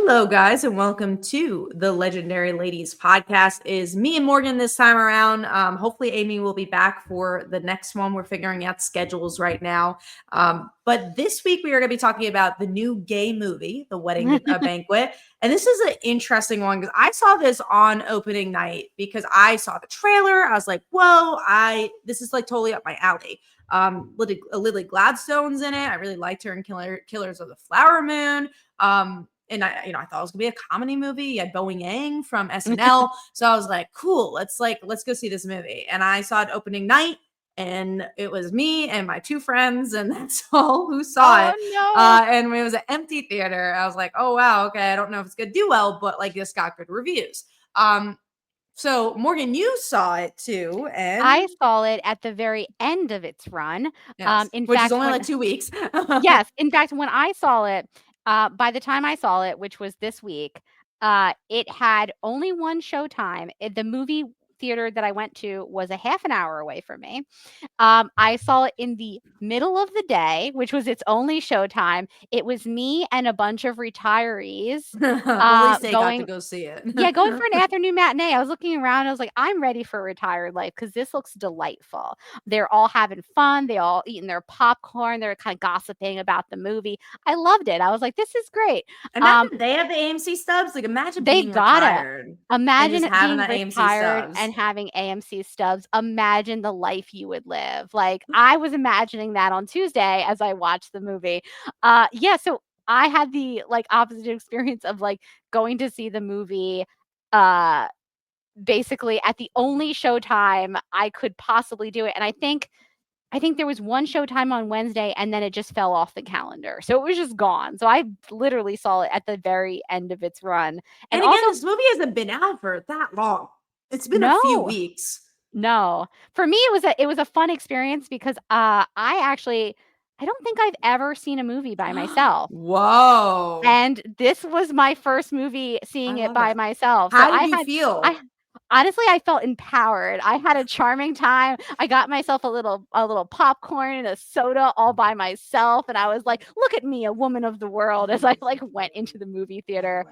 Hello, guys, and welcome to the Legendary Ladies podcast. Is me and Morgan this time around. Hopefully, Amy will be back for the next one. We're figuring out schedules right now. But this week, we are going to be talking about the new gay movie, The Wedding Banquet. And this is an interesting one because I saw this on opening night because I saw the trailer. I was like, whoa, this is like totally up my alley. Lily Gladstone's in it. I really liked her in Killers of the Flower Moon. And I thought it was gonna be a comedy movie. You had Bowen Yang from SNL. So I was like, cool, let's go see this movie. And I saw it opening night, and it was me and my two friends, and that's all who saw it. No. And it was an empty theater. I was like, oh wow, okay, I don't know if it's gonna do well, but like this got good reviews. So Morgan, you saw it too, and I saw it at the very end of its run. yes, In which is fact, only like 2 weeks. yes, in fact, when I saw it, by the time I saw it, which was this week, it had only one showtime. The movie theater that I went to was a half an hour away from me. I saw it in the middle of the day, which was its only showtime. It was me and a bunch of retirees Well, at least they got to going. go see it. Yeah, going for an afternoon matinee. I was looking around. I was like, I'm ready for retired life because this looks delightful. They're all having fun. They all eating their popcorn. They're kind of gossiping about the movie. I loved it. I was like, this is great. Imagine they have the AMC stubs. Like, imagine They being gotta retired and imagine just it having being the AMC retired stubs. and having AMC stubs. Imagine the life you would live. Like I was imagining that on Tuesday as I watched the movie. Yeah, so I had the like opposite experience of like going to see the movie uh basically at the only showtime I could possibly do it. And I think there was one showtime on Wednesday and then it just fell off the calendar. So it was just gone. So I literally saw it at the very end of its run. And And again, also this movie hasn't been out for that long. It's been a few no, weeks. no. For me it was a fun experience because I don't think I've ever seen a movie by myself. Whoa. And this was my first movie I seeing it love by it. myself. So How did you feel? I honestly, I felt empowered. I had a charming time. I got myself a little popcorn and a soda all by myself, and I was like, "Look at me, a woman of the world," as I, like, went into the movie theater.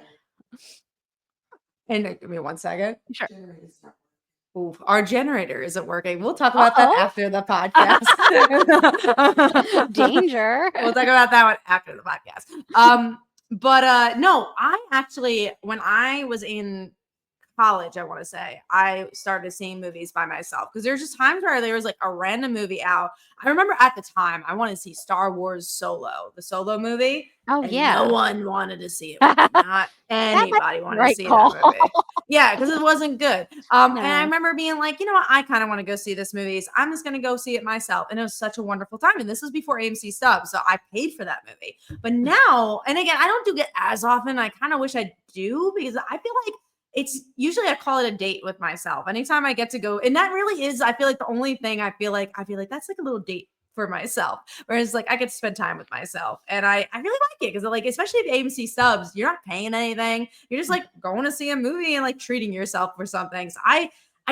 And give me 1 second. Sure. Ooh, our generator isn't working. We'll talk about that Uh-oh. after the podcast. Danger. We'll talk about that one after the podcast. But no, I actually, when I was in college, I want to say, I started seeing movies by myself because there's just times where there was like a random movie out. I remember at the time I wanted to see Star Wars Solo, the Solo movie, Oh, and no yeah. one wanted to see it with me. Not That might anybody be the wanted to right see that call. movie. Yeah, because it wasn't good. And I No. remember being like, you know what, I kind of want to go see this movie. So I'm just gonna go see it myself. And it was such a wonderful time. And this was before AMC stubs. So I paid for that movie. But now, and again, I don't do it as often. I kind of wish I do because I feel like it's usually I call it a date with myself. Anytime I get to go, and that really is, I feel like the only thing I feel like that's like a little date for myself. Whereas like I get to spend time with myself. And I really like it because like, especially if AMC subs, you're not paying anything. You're just like going to see a movie and like treating yourself for something. So I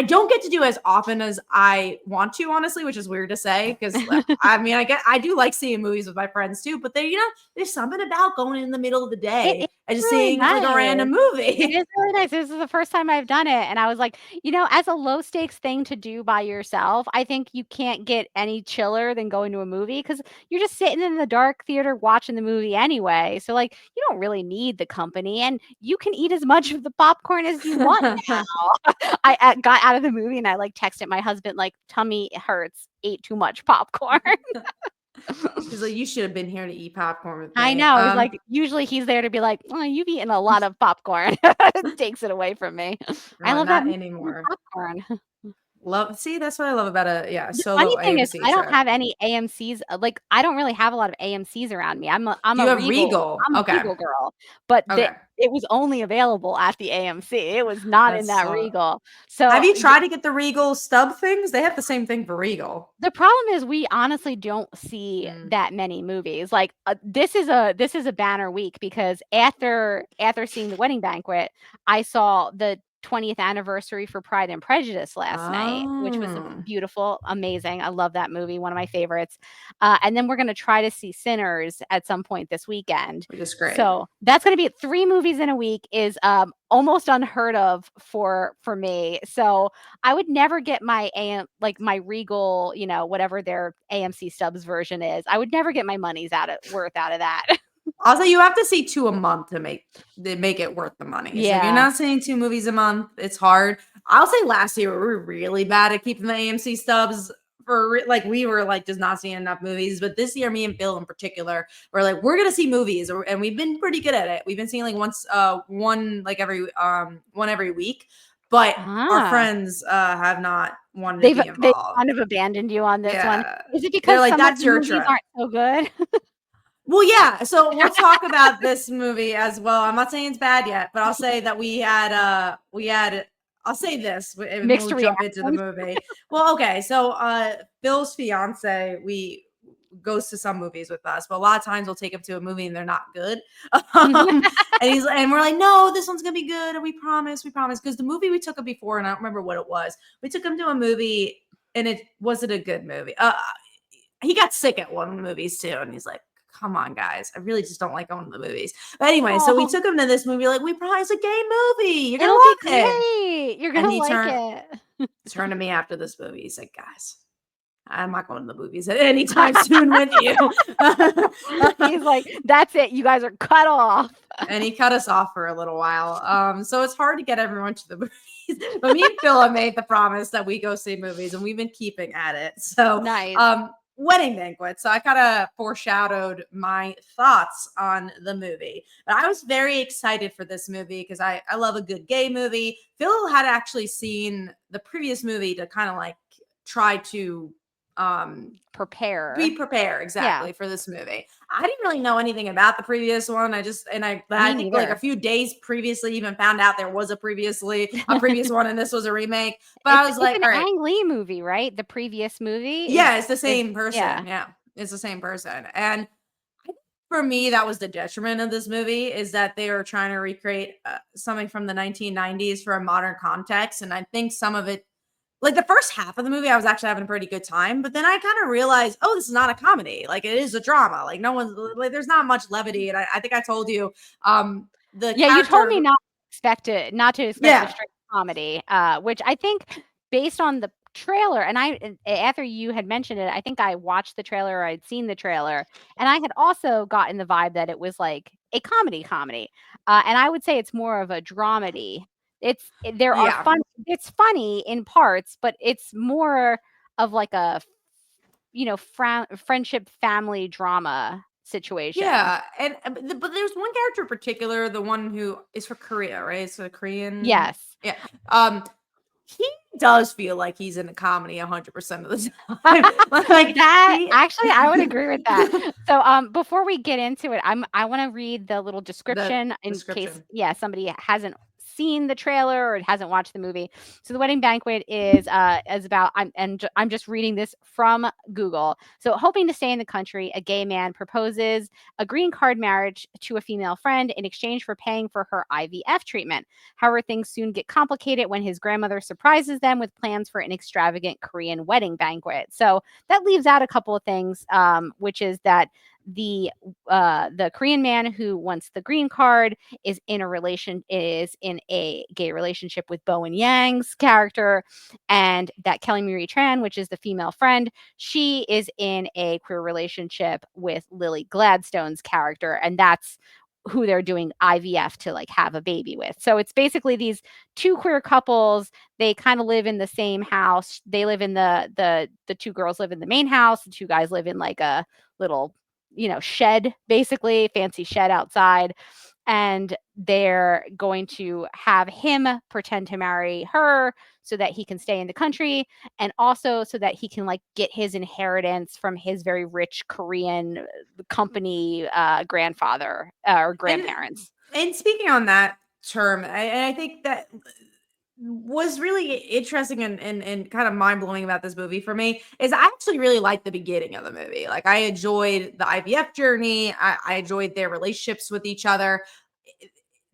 don't get to do as often as I want to, honestly, which is weird to say because I mean I do like seeing movies with my friends too, but there's something about going in the middle of the It is day and just really seeing like a nice. random It movie. is really nice. This is the first time I've done it, and I was like, as a low stakes thing to do by yourself, I think you can't get any chiller than going to a movie because you're just sitting in the dark theater watching the movie anyway. So like, you don't really need the company, and you can eat as much of the popcorn as you want now. I got out of the movie and I like texted my husband like, tummy hurts, ate too much popcorn. She's like, you should have been here to eat popcorn with I me. know. He's like, usually he's there to be like, "Oh, you've eaten a lot of popcorn." Takes it away from me. I love that Not movie anymore. popcorn. See, that's what I love about a The solo funny thing is AMC I don't trip. have any AMCs, like, I don't really have a lot of AMCs around me. I'm You a have Regal Regal. I'm a Okay. Regal girl, but Okay. it was only available at the AMC. It was not in That's that so Regal. Have So, you tried to get the Regal stub things? They have the same thing for Regal. the problem is we honestly don't see Mm. that many movies. Like, this is a banner week because after seeing The Wedding Banquet, I saw the 20th anniversary for Pride and Prejudice last night, which was Oh, beautiful, amazing. I love that movie, one of my favorites. And then we're gonna try to see Sinners at some point this weekend. which is great. So that's gonna be 3 movies in a week is, almost unheard of for me. So I would never get my like my Regal, whatever their AMC Stubs version is. I would never get my money's worth out of that. Also, you have to see 2 a month to make it worth the money. So if you're Yeah. not seeing 2 movies a month, it's hard. I'll say last year we were really bad at keeping the AMC stubs like we were like just not seeing enough movies. But this year, me and Bill in particular, were like, we're gonna see movies, and we've been pretty good at it. We've been seeing like one every week. But our Ah. friends have not wanted to be They've involved. kind of abandoned you on this one. Yeah. Is it They're because like, some of that's the your movies trip. aren't so good? Well, yeah. So we'll talk about this movie as well. I'm not saying it's bad yet, but I'll say that I'll say this and Mixed we'll jump into the reactions. movie. Well, okay. So Bill's fiance, we goes to some movies with us, but a lot of times we'll take him to a movie and they're not good. And we're like, no, this one's gonna be good, and we promise. Because the movie we took him before, and I don't remember what it was. We took him to a movie, and it wasn't a good movie. He got sick at one of the movies too, and he's like, come on, guys, I really just don't like going to the movies. But anyway, so we Oh, took him to this movie, like, we promised a gay movie, you're gonna it'll be love it. great. You're And gonna he like turned it. to me after this movie. He said, guys, I'm not going to the movies at any time soon with you. He's like, "That's it. You guys are cut off." And he cut us off for a little while. So it's hard to get everyone to the movies. But me and Phil have made the promise that we go see movies, and we've been keeping at it. So Nice. Wedding Banquet. So I kind of foreshadowed my thoughts on the movie. But I was very excited for this movie because I love a good gay movie. Phil had actually seen the previous movie to kind of like try to Prepare. be prepared exactly for this movie. I didn't really know anything about the previous one. I think like a few days previously even found out there was a previous one and this was a remake. But I was It's like, an all right. Ang Lee movie, right? The previous movie Yeah, it's the same person. yeah. Yeah, it's the same person. And I think for me, that was the detriment of this movie is that they were trying to recreate something from the 1990s for a modern context. And I think some of it, like the first half of the movie, I was actually having a pretty good time. But then I kind of realized, oh, this is not a comedy. Like it is a drama. Like no one's like, there's not much levity. And I think I told you, the Yeah, you told me character. not to expect a Yeah, straight comedy, which I think based on the trailer, and after you had mentioned it, I think I watched the trailer or I'd seen the trailer, and I had also gotten the vibe that it was like a comedy, and I would say it's more of a dramedy. There are yeah. fun. It's funny in parts, but it's more of like a friendship family drama situation. Yeah, and but there's one character in particular, the one who is for Korea, right? So Korean, Yes. yeah. He does feel like he's in a comedy 100% of the time. Like That he, actually, I would agree with that. So, before we get into it, I wanna read the little the description in case, description. yeah, somebody hasn't seen the trailer or hasn't watched the movie. So, The Wedding Banquet is about I'm just reading this from Google. So, hoping to stay in the country, a gay man proposes a green card marriage to a female friend in exchange for paying for her IVF treatment. However, things soon get complicated when his grandmother surprises them with plans for an extravagant Korean wedding banquet. So, that leaves out a couple of things, which is that the Korean man who wants the green card is in a gay relationship with Bowen Yang's character, and that Kelly Marie Tran, which is the female friend, she is in a queer relationship with Lily Gladstone's character, and that's who they're doing IVF to like have a baby with. So it's basically these two queer couples. They kind of live in the same house. They live in the two girls live in the main house. The two guys live in like a little, shed, basically fancy shed outside. And they're going to have him pretend to marry her so that he can stay in the country, and also so that he can like get his inheritance from his very rich Korean company grandfather or And grandparents. and speaking on that term, I think that was really interesting and kind of mind blowing about this movie for me is I actually really liked the beginning of the movie. Like I enjoyed the IVF journey. I enjoyed their relationships with each other.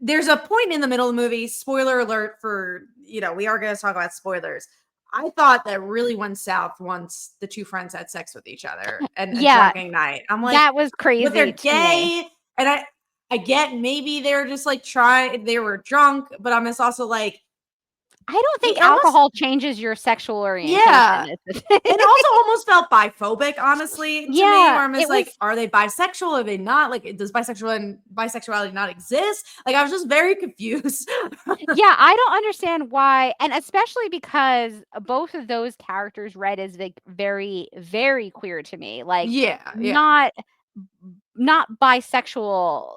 there's a point in the middle of the movie, spoiler alert for, we are going to talk about spoilers. I thought that really went south once the two friends had sex with each other and a Yeah, drunken night. I'm like, that was but crazy they're to me. gay. And I get maybe they were just like they were drunk, but I'm just also like, I don't think it almost, alcohol changes your sexual yeah. orientation. Is the It also almost felt biphobic, honestly, to me, Yeah, where I'm it just was like, are they bisexual? Are they not? Like, does bisexuality not exist? Like, I was just very confused. yeah, I don't understand why, and especially because both of those characters read as, like, very, very queer to me, like, Yeah, yeah. not not bisexual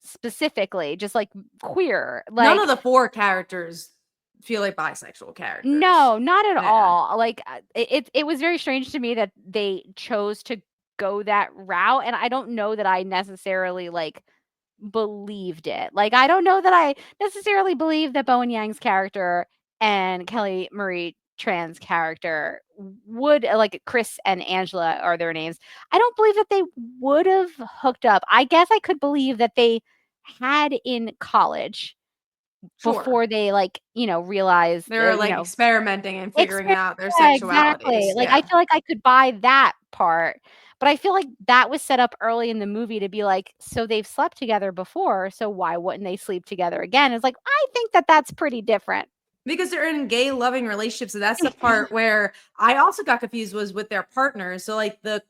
specifically, just, like, queer, None of like the 4 characters feel like bisexual characters. no, not at Yeah. all, like, it was very strange to me that they chose to go that route, and I don't know that I necessarily, like, believed it. Like, I don't know that I necessarily believe that Bowen Yang's character and Kelly Marie Tran's character would like, Chris and Angela are their names. I don't believe that they would've hooked up. I guess I could believe that they had in college Sure. before they, like, realized, They're, like, experimenting and figuring Expe out their yeah, exactly. sexualities. Like, I Yeah. feel like I could buy that part, but I feel like that was set up early in the movie to be like, "So they've slept together before, so why wouldn't they sleep together again?" It's like, I think that that's pretty different. Because they're in gay loving relationships, and that's the part where I also got confused was with their partners. So, like, the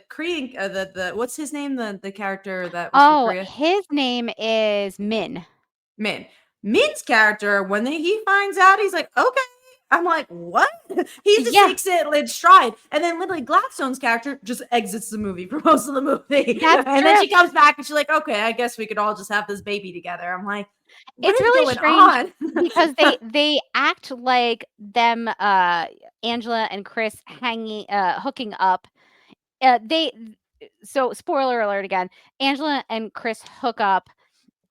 Korean, the what's his name? The character that was from Oh, Korea? his name is Min. Min. Min's character, when he finds out, he's like, "Okay." I'm like, "What?" He just Yeah, takes it in stride, and then literally Gladstone's character just exits the movie for most of the movie, that's and then true. she comes back and she's like, "Okay, I guess we could all just have this baby together." I'm like, "What It's is really going strange on?" because they act like them, Angela and Chris hooking up. They so spoiler alert again, Angela and Chris hook up,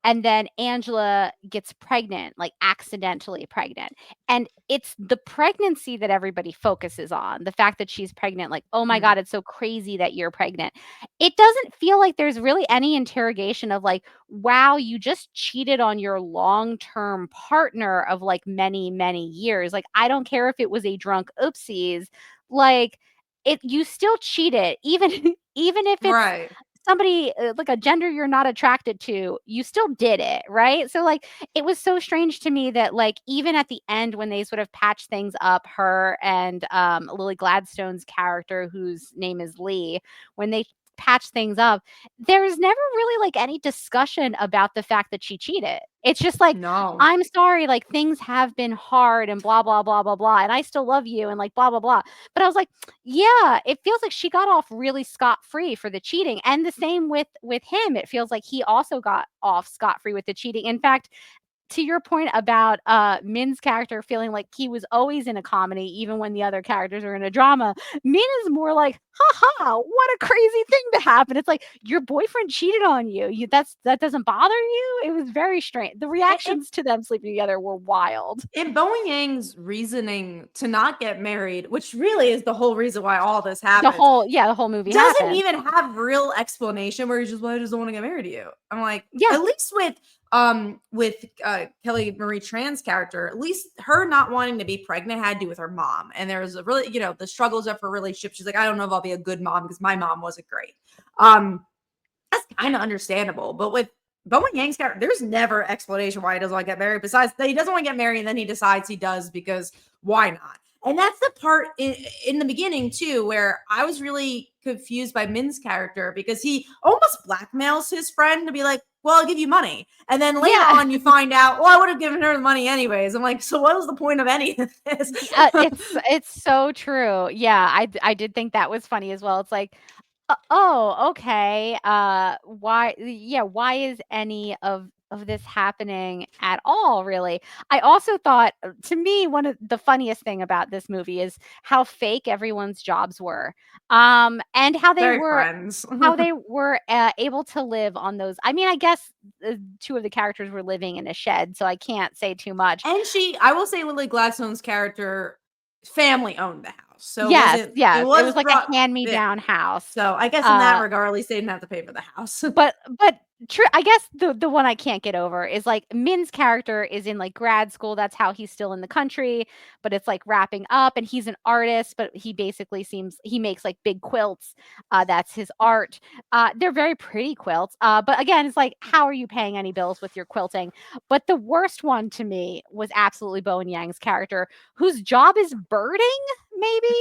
and then Angela gets pregnant, like, accidentally pregnant, and it's the pregnancy that everybody focuses on, the fact that she's pregnant, like, "Oh my Mhm. god, it's so crazy that you're pregnant." It doesn't feel like there's really any interrogation of, like, "Wow, you just cheated on your long-term partner of, like, many, many years." Like, I don't care if it was a drunk oopsies, like, you still cheated, even even if it's Right. somebody, like a gender you're not attracted to, you still did it, right? So, like, it was so strange to me that, like, even at the end when they sort of patch things up, her and, Lily Gladstone's character, whose name is Lee, when they patch things up, there's never really, like, any discussion about the fact that she cheated. It's just like, No. "I'm sorry, like, things have been hard and blah, blah, blah, blah, blah, and I still love you," and, like, blah, blah, blah. But I was like, yeah, it feels like she got off really scot-free for the cheating, and the same with him. It feels like he also got off scot-free with the cheating. In fact, to your point about, Min's character feeling like he was always in a comedy even when the other characters are in a drama, Min is more like, "Ha ha, what a crazy thing to happen." It's like, "Your boyfriend cheated on you. That doesn't bother you?" It was very strange. The And reactions to them sleeping together were wild. Bowen Yang's reasoning to not get married, which really is the whole reason why all this The happens, whole yeah, the whole movie doesn't happened. even have real explanation where he's just, "Well, I just don't wanna get married to you." I'm like, Yeah, at least with Kelly Marie Tran's character, at least her not wanting to be pregnant had to do with her mom, and there was a really, the struggles of her relationship. She's like, "I don't know if I'll be a good mom because my mom wasn't great." Um, that's kinda understandable, but with Bowen Yang's character, there's never explanation why he doesn't wanna get married besides that he doesn't wanna get married and then he decides he does because why not? And that's the part in the beginning too, where I was really confused by Min's character because he almost blackmails his friend to be like, "Well, I'll give you money." And then later yeah. on you find out, "Well, I would have given her the money anyways." I'm like, "So what was the point of any of this?" It's so true. Yeah, I did think that was funny as well. It's like, oh, okay, why is any of this happening at all, really?" I also thought, to me, one of the funniest thing about this movie is how fake everyone's jobs were, and Very friends. how they were, able to live on those I mean, I guess, 2 of the characters were living in a shed, so I can't say too much. And I will say Lily Gladstone's character, family owned the house. So it Yes, wasn't, it yes, it was was like a brought, yeah. hand-me-down house. So I guess in that Uh regard, at least they didn't have to pay for the house. But true, I guess the one I can't get over is, like, Min's character is in, like, grad school, that's how he's still in the country, but it's, like, wrapping up, and he's an artist, but he basically seems he makes, like, big quilts, that's his art. They're very pretty quilts, but again, it's like, how are you paying any bills with your quilting? But the worst one to me was absolutely Bowen Yang's character, whose job is birding, maybe?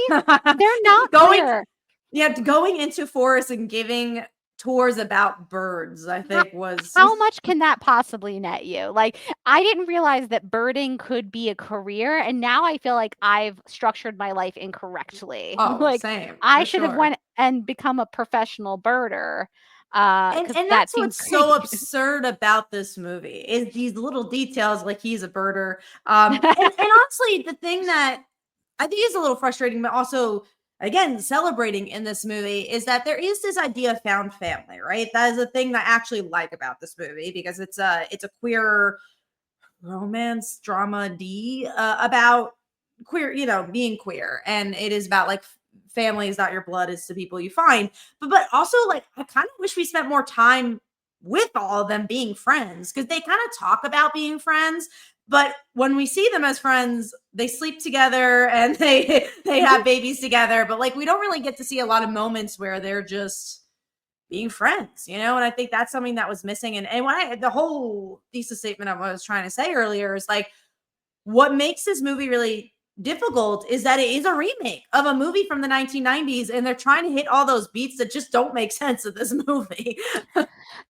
They're not Going, clear. yeah, going into forests and giving tours about birds, I How think was how much can that possibly net you? Like, I didn't realize that birding could be a career, and now I feel like I've structured my life incorrectly. oh, Like, same, I for should have sure. went and become a professional birder, because And that that's seems what's so great. absurd about this movie is these little details, like he's a birder. And honestly, the thing that I think is a little frustrating, but also again celebrating in this movie is that there is this idea of found family, right? That is a thing that I actually like about this movie because it's a queer romance drama D about queer, being queer, and it is about like family is not your blood, it's the people you find. But also like I kind of wish we spent more time with all of them being friends because they kind of talk about being friends. But when we see them as friends, they sleep together and they have babies together. But like we don't really get to see a lot of moments where they're just being friends, and I think that's something that was missing. And when the whole thesis statement of what I was trying to say earlier is like what makes this movie really difficult is that it is a remake of a movie from the 1990s and they're trying to hit all those beats that just don't make sense in this movie.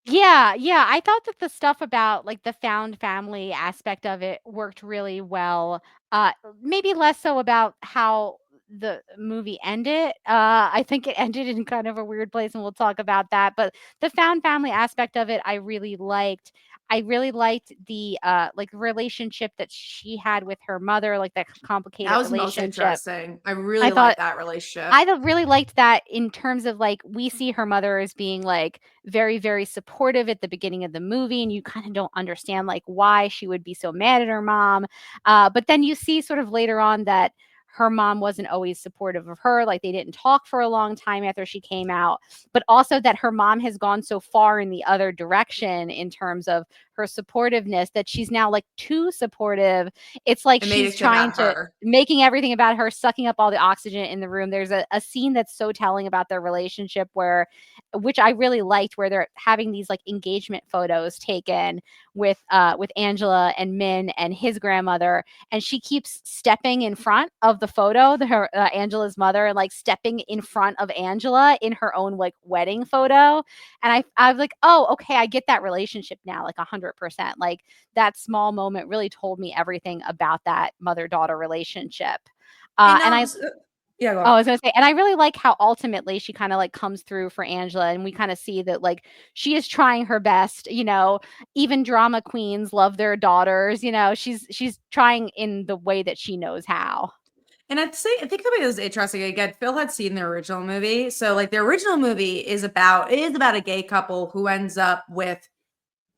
Yeah, yeah, I thought that the stuff about, like, the found family aspect of it worked really well. Maybe less so about how the movie ended. I think it ended in kind of a weird place, and we'll talk about that, but the found family aspect of it, I really liked. I really liked the, like, relationship that she had with her mother, like, that That complicated was the most relationship. interesting. I I really like thought that relationship. I don't really liked that in terms of, like, we see her mother as being, like, very, very supportive at the beginning of the movie, and you kinda don't understand, like, why she would be so mad at her mom, but then you see sort of later on that her mom wasn't always supportive of her, like, they didn't talk for a long time after she came out, but also that her mom has gone so far in the other direction in terms of her supportiveness that she's now, like, too supportive. It's like It made she's it about trying to her. making everything about her, sucking up all the oxygen in the room. There's a scene that's so telling about their relationship where which I really liked, where they're having these, like, engagement photos taken with Angela and Min and his grandmother, and she keeps stepping in front of the photo, Angela's mother, and, like, stepping in front of Angela in her own, like, wedding photo, and I was like, "Oh, okay, I get that relationship now, like, 100%." Like, that small moment really told me everything about that mother-daughter relationship. And And yeah, go I on. was gonna say, and I really like how ultimately she kinda, like, comes through for Angela, and we kinda see that, like, she is trying her best, even drama queens love their daughters, she's trying in the way that she knows how. And I think something that was interesting. Again, Phil had seen the original movie. So like the original movie is about a gay couple who ends up with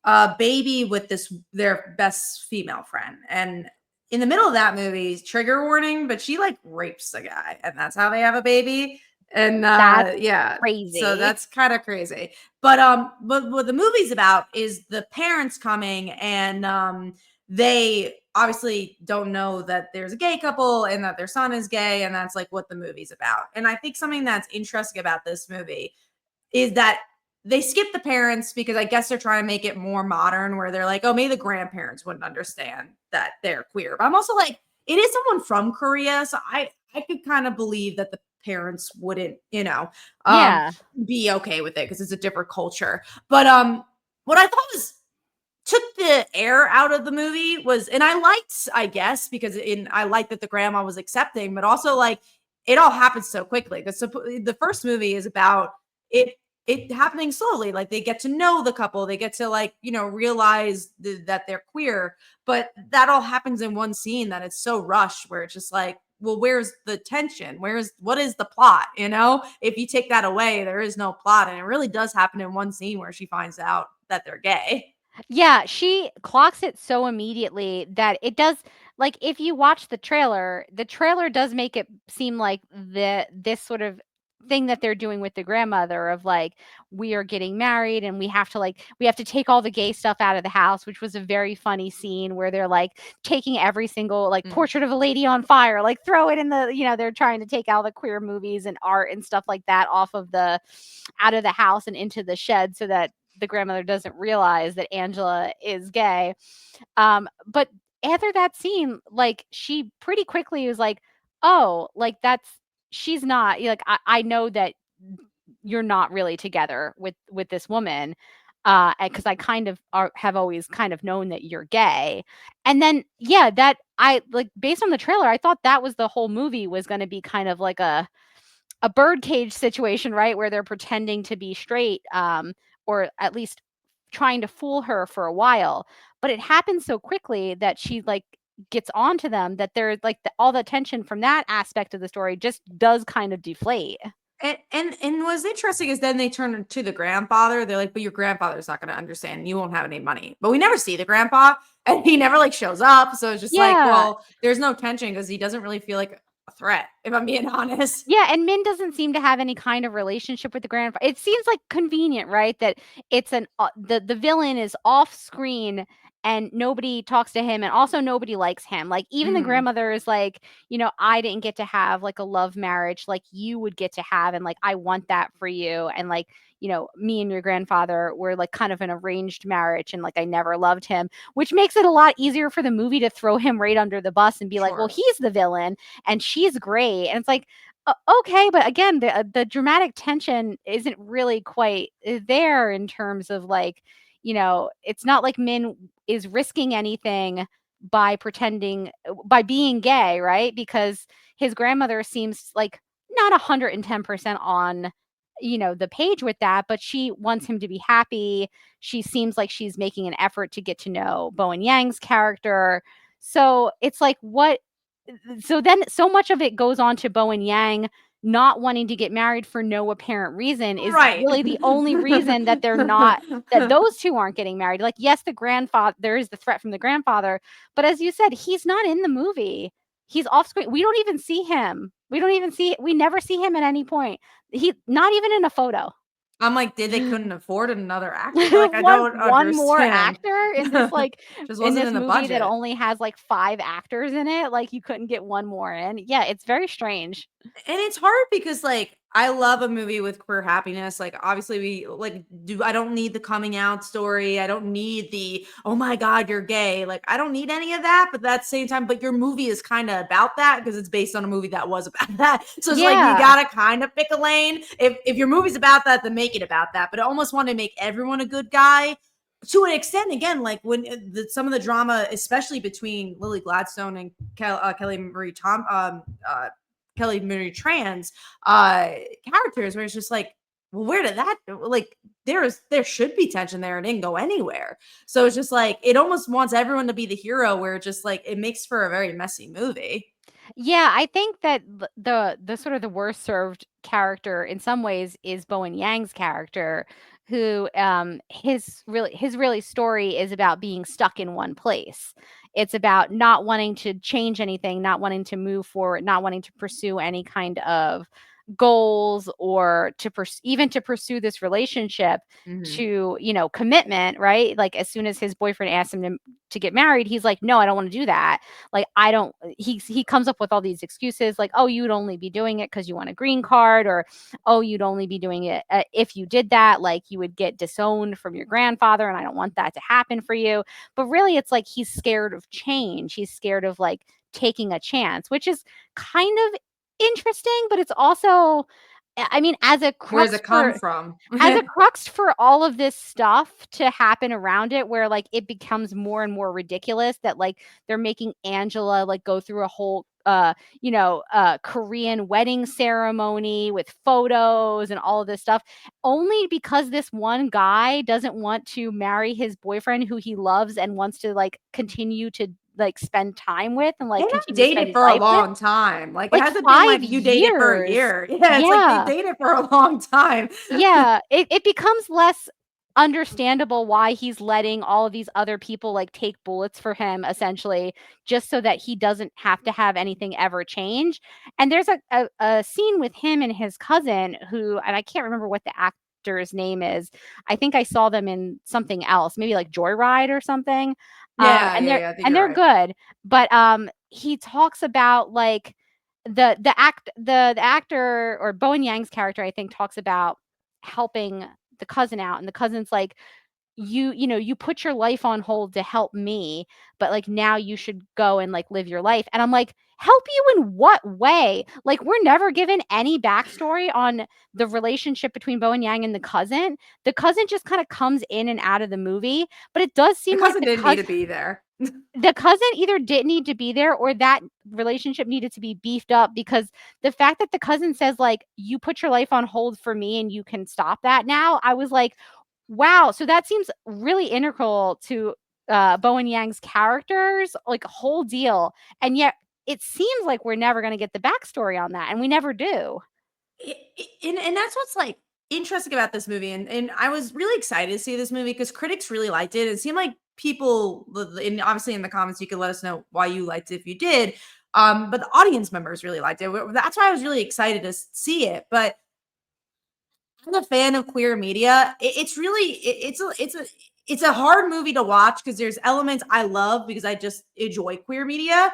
a baby with this their best female friend. And in the middle of that movie, trigger warning, but she like rapes the guy, and that's how they have a baby. And That's yeah, so crazy. that's kind of crazy. But what the movie's about is the parents coming and they obviously don't know that there's a gay couple and that their son is gay, and that's like what the movie's about. And I think something that's interesting about this movie is that they skip the parents because I guess they're trying to make it more modern where they're like, oh, maybe the grandparents wouldn't understand that they're queer. But I'm also like, it is someone from Korea. So I could kind of believe that the parents wouldn't, um, Yeah. be okay with it because it's a different culture. But what I thought was took the air out of the movie was, and I liked, I guess, because I liked that the grandma was accepting, but also like it all happens so quickly. Because the first movie is about it it happening slowly. Like they get to know the couple, they get to like realize that they're queer, but that all happens in one scene. That it's so rushed, where it's just like, well, where's the tension? What is the plot? If you take that away, there is no plot, and it really does happen in one scene where she finds out that they're gay. Yeah, she clocks it so immediately that it does like, if you watch the trailer does make it seem like this sort of thing that they're doing with the grandmother of, like, we are getting married and we have to take all the gay stuff out of the house, which was a very funny scene where they're, like, taking every single, like, Mm. portrait of a lady on fire, like, throw it in the they're trying to take all the queer movies and art and stuff like that off of the out of the house and into the shed so that the grandmother doesn't realize that Angela is gay. But after that scene, like, she pretty quickly was like, "Oh, like, she's not like, I know that you're not really together with this woman, because I kind of have always kind of known that you're gay." And then, yeah, that I like, based on the trailer, I thought that was the whole movie was gonna be kind of like a birdcage situation, right? Where they're pretending to be straight, or at least trying to fool her for a while. But it happens so quickly that she like gets onto them that they're like all the tension from that aspect of the story just does kind of deflate. And what's interesting is then they turn to the grandfather. They're like, "But your grandfather's not going to understand. You won't have any money." But we never see the grandpa, and he never like shows up. So it's just like, Yeah. well, there's no tension because he doesn't really feel like a threat. If I'm being honest. Yeah, and Min doesn't seem to have any kind of relationship with the grandfather. It seems like convenient, right? That it's the villain is off screen and nobody talks to him and also nobody likes him. Like even the Mhm. grandmother is like, I didn't get to have like a love marriage like you would get to have and like I want that for you and like, me and your grandfather were like kind of an arranged marriage and like I never loved him, which makes it a lot easier for the movie to throw him right under the bus and be like, "Well, Sure. he's the villain and she's great." And it's like, okay, but again, the dramatic tension isn't really quite there in terms of like, it's not like Min is risking anything by pretending by being gay, right? Because his grandmother seems like not 110% on the page with that, but she wants him to be happy. She seems like she's making an effort to get to know Bowen Yang's character. So it's like what so then so much of it goes on to Bowen Yang not wanting to get married for no apparent reason is Right. really the only reason that that those 2 aren't getting married. Like, yes, there is the threat from the grandfather, but as you said, he's not in the movie. He's off screen. We don't even see him. We never see him at any point. He not even in a photo. I'm like, did they couldn't afford another actor? Like, I don't One more understand. actor in this, like Just in wasn't this in the movie that budget. only has, like, 5 actors in it, like, you couldn't get one more in. Yeah, it's very strange. And it's hard because like I love a movie with queer happiness. Like obviously we like do I don't need the coming out story. I don't need the oh my god, you're gay. Like I don't need any of that, but at the same time, but your movie is kind of about that because it's based on a movie that was about that. So it's like you Yeah. gotta kind of pick a lane. If your movie's about that, then make it about that. But I almost want to make everyone a good guy to an extent again like when some of the drama especially between Lily Gladstone and Kelly Marie Kelly Marie Tran's characters, where it's just like, well, where did that like there should be tension there and it didn't go anywhere. So it's just like it almost wants everyone to be the hero, where it just like it makes for a very messy movie. Yeah, I think that the sort of the worst served character in some ways is Bowen Yang's character, who his really story is about being stuck in one place. It's about not wanting to change anything, not wanting to move forward, not wanting to pursue any kind of goals or even to pursue this relationship Mhm. to commitment, right? Like as soon as his boyfriend asks him to get married, he's like, no, I don't want to do that. Like I don't he comes up with all these excuses like, "Oh, you'd only be doing it cuz you want a green card," or "Oh, you'd only be doing it if you did that, like you would get disowned from your grandfather and I don't want that to happen for you." But really it's like he's scared of change. He's scared of like taking a chance, which is kind of interesting, but it's also I mean, Where does it come from? as a crux for all of this stuff to happen around it where like it becomes more and more ridiculous that like they're making Angela like go through a whole Korean wedding ceremony with photos and all of this stuff only because this one guy doesn't want to marry his boyfriend who he loves and wants to like continue to like spend time with and They like have continue to spend dated his for a life with. long time. Like it Like hasn't been 5 like you dated for a years. year. Yeah, it's like they Yeah. dated for a long time. Yeah, it becomes less. understandable why he's letting all of these other people like take bullets for him essentially just so that he doesn't have to have anything ever change. And there's a scene with him and his cousin who, and I can't remember what the actor's name is. I think I saw them in something else, maybe like Joyride or something. Yeah, And yeah, they're yeah. I think and you're they're right. good, but he talks about like the actor, or Bowen Yang's character, I think, talks about helping the cousin out, and the cousin's like, you know, you put your life on hold to help me, but like now you should go and like live your life. And I'm like, help you in what way? Like, we're never given any backstory on the relationship between Bowen Yang and the cousin. The cousin just kind of comes in and out of the movie, but it does The seem like cousin didn't need to be there. the cousin either didn't need to be there or that relationship needed to be beefed up, because the fact that the cousin says like, you put your life on hold for me and you can stop that now, I was like, wow, so that seems really integral to Bowen Yang's characters, like whole deal. And yet it seems like we're never going to get the backstory on that, and we never do. And that's what's like interesting about this movie. And I was really excited to see this movie because critics really liked it. It seemed like people, and obviously in the comments, you could let us know why you liked it if you did. But the audience members really liked it. That's why I was really excited to see it. But I'm a fan of queer media. It's really it's a hard movie to watch because there's elements I love because I just enjoy queer media.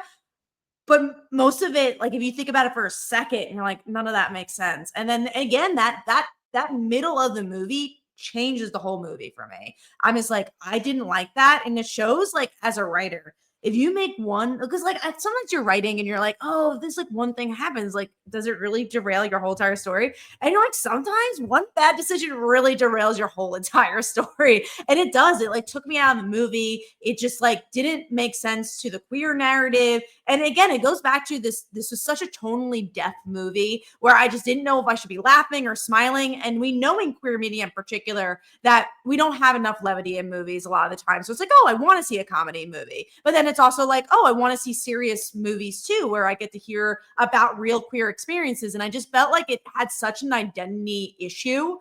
But most of it, like if you think about it for a second, you're like, none of that makes sense. And then again, that middle of the movie changes the whole movie for me. I'm just like, I didn't like that. And it shows like as a writer, if you make one, because like sometimes you're writing and you're like, oh, if this like one thing happens, like, does it really derail your whole entire story? And you're like, sometimes one bad decision really derails your whole entire story. And it does. It like took me out of the movie. It just like didn't make sense to the queer narrative. And again, it goes back to this was such a tonally deaf movie where I just didn't know if I should be laughing or smiling. And we know in queer media in particular that we don't have enough levity in movies a lot of the time. So it's like, oh, I want to see a comedy movie. But then it's also like, oh, I want to see serious movies too, where I get to hear about real queer experiences. And I just felt like it had such an identity issue.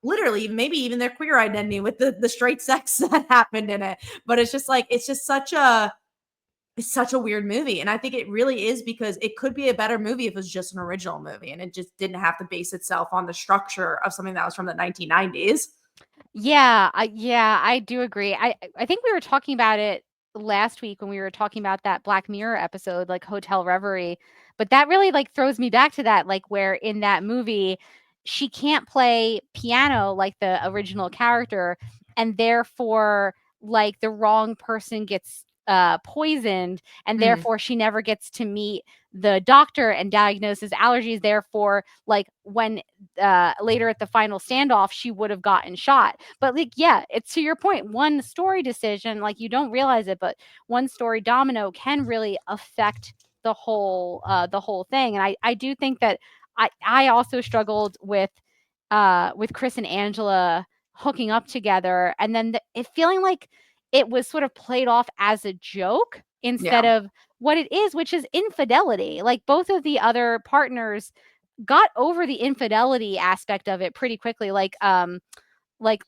Literally, maybe even their queer identity with the straight sex that happened in it. But it's just like, it's such a weird movie. And I think it really is because it could be a better movie if it was just an original movie and it just didn't have to base itself on the structure of something that was from the 1990s. Yeah, I do agree. I think we were talking about it last week when we were talking about that Black Mirror episode, like Hotel Reverie. But that really like throws me back to that, like where in that movie she can't play piano like the original character, and therefore like the wrong person gets poisoned, and Mm. therefore she never gets to meet the doctor and diagnose his allergies. Therefore, like when later at the final standoff, she would have gotten shot. But like, yeah, it's to your point. One story decision, like you don't realize it, but one story domino can really affect the whole thing. And I do think that I also struggled with Chris and Angela hooking up together, and then it feeling like it was sort of played off as a joke instead Yeah. of what it is, which is infidelity. Like both of the other partners got over the infidelity aspect of it pretty quickly. Like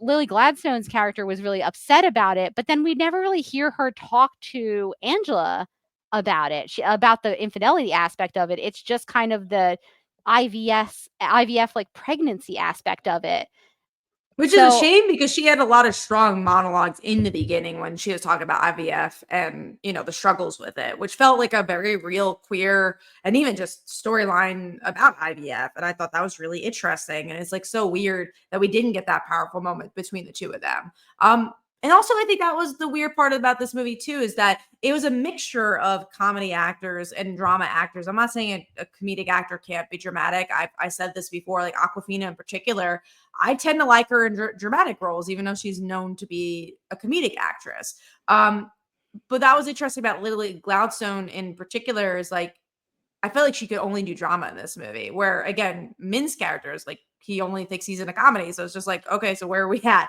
Lily Gladstone's character was really upset about it, but then we never really hear her talk to Angela about it. About the infidelity aspect of it. It's just kind of the IVF like pregnancy aspect of it. Which is a So shame because she had a lot of strong monologues in the beginning when she was talking about IVF and, the struggles with it, which felt like a very real queer and even just storyline about IVF. And I thought that was really interesting. And it's like so weird that we didn't get that powerful moment between the two of them. And also, I think that was the weird part about this movie too, is that it was a mixture of comedy actors and drama actors. I'm not saying a comedic actor can't be dramatic. I said this before, like Aquafina in particular. I tend to like her in dramatic roles, even though she's known to be a comedic actress. But that was interesting about Lily Gladstone in particular. Is like I felt like she could only do drama in this movie. Where again, Min's character is like he only thinks he's in a comedy, so it's just like okay, so where are we at?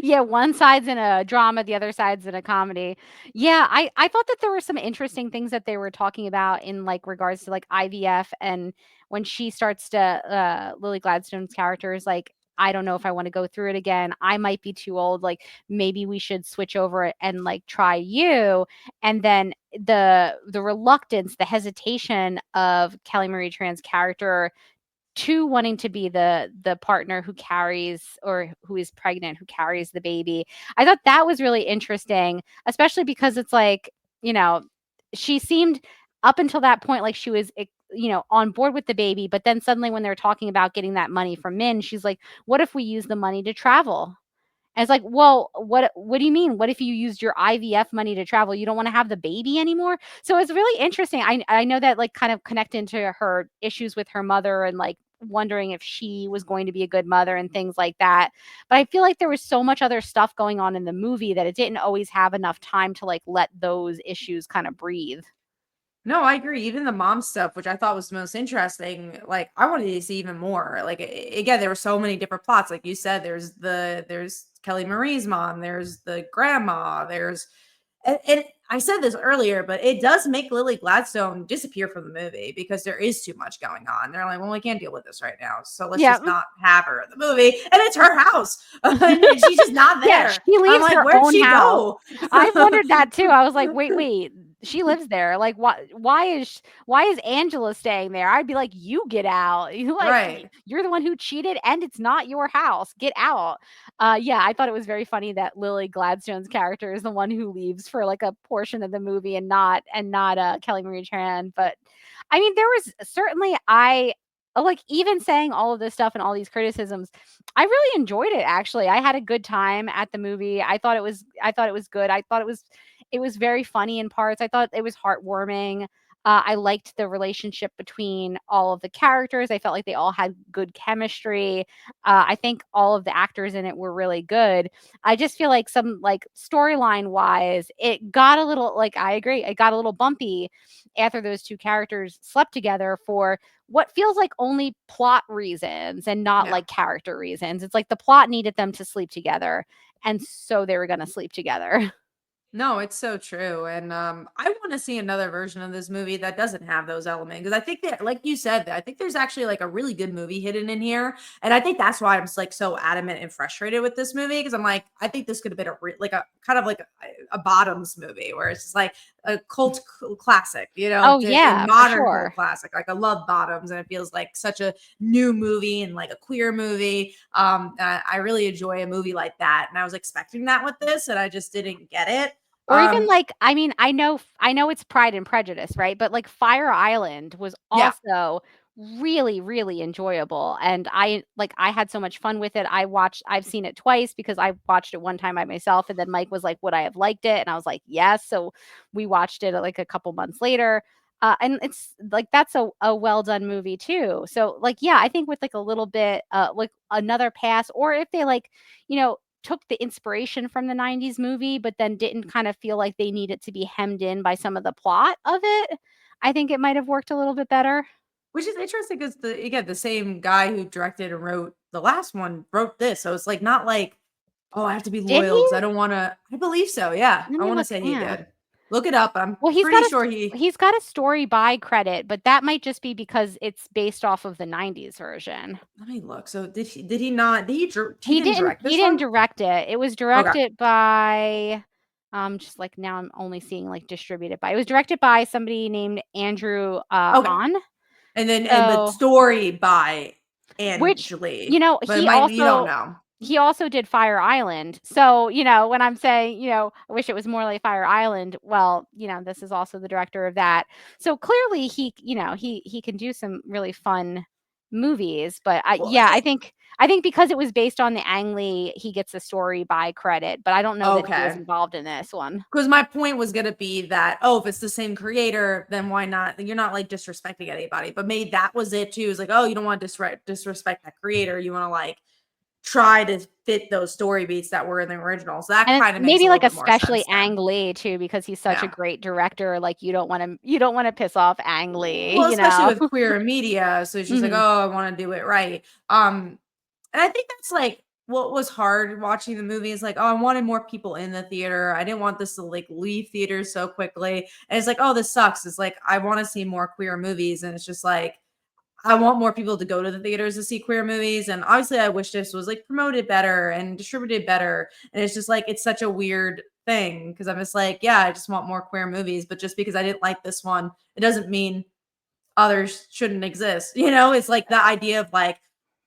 yeah, one side's in a drama, the other side's in a comedy. Yeah, I thought that there were some interesting things that they were talking about in like regards to like IVF, and when she starts to Lily Gladstone's character is like I don't know if I want to go through it again. I might be too old. Like maybe we should switch over and like try you. And then the reluctance, the hesitation of Kelly Marie Tran's character to wanting to be the partner who carries or who is pregnant, who carries the baby. I thought that was really interesting, especially because it's like, you know, she seemed up until that point like she was on board with the baby, but then suddenly when they're talking about getting that money from Min, she's like, "What if we use the money to travel?" And it's like, "Well, what do you mean? What if you used your IVF money to travel? You don't wanna have the baby anymore?" So it's really interesting. I know that, like, kind of connected to her issues with her mother and, like, wondering if she was going to be a good mother and things like that. But I feel like there was so much other stuff going on in the movie that it didn't always have enough time to, like, let those issues kinda breathe. No, I agree. Even the mom stuff, which I thought was most interesting, like I wanted to see even more. Like again, there were so many different plots. Like you said, there's Kelly Marie's mom, there's the grandma, there's and I said this earlier, but it does make Lily Gladstone disappear from the movie because there is too much going on. They're like, well, we can't deal with this right now, so let's Yeah. just not have her in the movie. And it's her house, and she's just not Yeah, there. she I'm leaves like, her where'd own she house. go? I wondered that too. I was like, "Wait, she lives there. Like, why is Angela staying there?" I'd be like, "You get out. You like, Right. you're the one who cheated and it's not your house. Get out." Yeah, I thought it was very funny that Lily Gladstone's character is the one who leaves for like a portion of the movie and not Kelly Marie Tran, but I mean, there was certainly like even saying all of this stuff and all these criticisms, I really enjoyed it actually. I had a good time at the movie. I thought it was good. I thought it was very funny in parts. I thought it was heartwarming. I liked the relationship between all of the characters. I felt like they all had good chemistry. I think all of the actors in it were really good. I just feel like some like storyline wise, it got a little like I agree, it got a little bumpy after those two characters slept together for what feels like only plot reasons and not Yeah. like character reasons. It's like the plot needed them to sleep together, and so they were gonna sleep together. No, it's so true. And I want to see another version of this movie that doesn't have those elements because I think that, like you said, I think there's actually like a really good movie hidden in here, and I think that's why I'm like so adamant and frustrated with this movie because I'm like, I think this could have been like a kind of like a bottoms movie where it's just like a classic, Oh, a yeah, for modern cult sure. classic. Like I love bottoms, and it feels like such a new movie and like a queer movie. I really enjoy a movie like that, and I was expecting that with this, and I just didn't get it. Or even Um, like, I mean, I know it's Pride and Prejudice, right? But like Fire Island was yeah. also really, really enjoyable, and I had so much fun with it. I've seen it twice because I watched it one time by myself, and then Mike was like, "Would I have liked it?" And I was like, "Yes." So we watched it like a couple months later. And it's like that's a well done movie too. So like yeah, I think with like a little bit like another pass, or if they like, you know, took the inspiration from the 90s movie, but then didn't kind of feel like they needed to be hemmed in by some of the plot of it, I think it might have worked a little bit better. Which is interesting because the same guy who directed and wrote the last one wrote this. So it's like not like, oh, I have to be Did loyal he? because I don't want to. I believe so. Yeah, Let I me want to look. say he Yeah. did. Look it up. I'm Well, pretty sure he. he's got a story by credit, but that might just be because it's based off of the 90s version. Let me look. So did he? Did he not? He He didn't didn't direct he this didn't one. direct it. It was Okay. directed by just like now I'm only seeing like distributed by. It was directed by somebody named Andrew Okay. Han. But So story by which, Angeli, but it he might you don't also know. did Fire Island. So, when I'm saying, I wish it was more like Fire Island, well, this is also the director of that. So clearly he can do some really fun movies, but Well, I think because it was based on the Ang Lee, he gets the story by credit, but I don't know that he was okay. involved in this one. Because my point was gonna be that, oh, if it's the same creator, then why not? You're not like disrespecting anybody, but maybe that was it too. It's like, oh, you don't want to disrespect that creator. You want to like try to fit those story beats that were in the original. So that And kind of makes a maybe, little like, bit more especially sense Ang then. Lee too, because he's such a Yeah. great director, like, you don't wanna piss off Ang Lee, Well, you especially know? with queer media. So she's like, Mhm. oh, I want to do it right. And I think that's like what was hard watching the movie is like, oh, I wanted more people in the theater. I didn't want this to like leave theaters so quickly. And it's like, oh, this sucks. It's like I want to see more queer movies. And it's just like I want more people to go to the theaters to see queer movies. And obviously, I wish this was like promoted better and distributed better. And it's just like, it's such a weird thing because I'm just like, yeah, I just want more queer movies. But just because I didn't like this one, it doesn't mean others shouldn't exist. You know, it's like the idea of like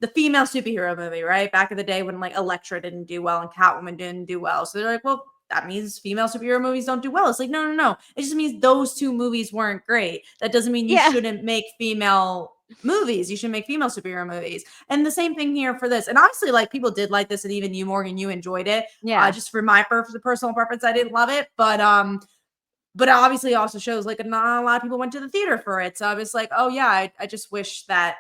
the female superhero movie, right? Back in the day when like Elektra didn't do well and Catwoman didn't do well. So they're like, well, that means female superhero movies don't do well. It's like, no, no, no. It just means those two movies weren't great. That doesn't mean you Yeah. shouldn't make female movies. You should make female superhero movies. And the same thing here for this. And honestly, like people did like this, and even you, Morgan, you enjoyed it. Yeah. Just for my personal preference, I didn't love it. But obviously it also shows like not a lot of people went to the theater for it. So I was like, oh yeah, I just wish that.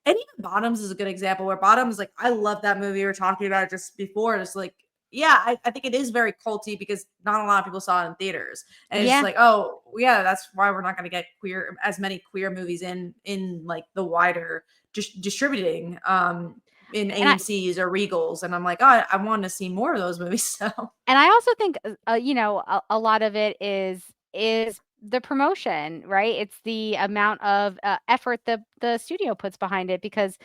And even Bottoms is a good example where Bottoms, like, I love that movie. We were talking about it just before. Just like, yeah, I think it is very culty because not a lot of people saw it in theaters. And it's just Yeah. like, oh yeah, that's why we're not going to get as many queer movies in like the wider just distributing in And I AMC's or Regals. And I'm like, oh, I want to see more of those movies. So And I also think, you know, a lot of it is the promotion, right? It's the amount of effort the studio puts behind it. Because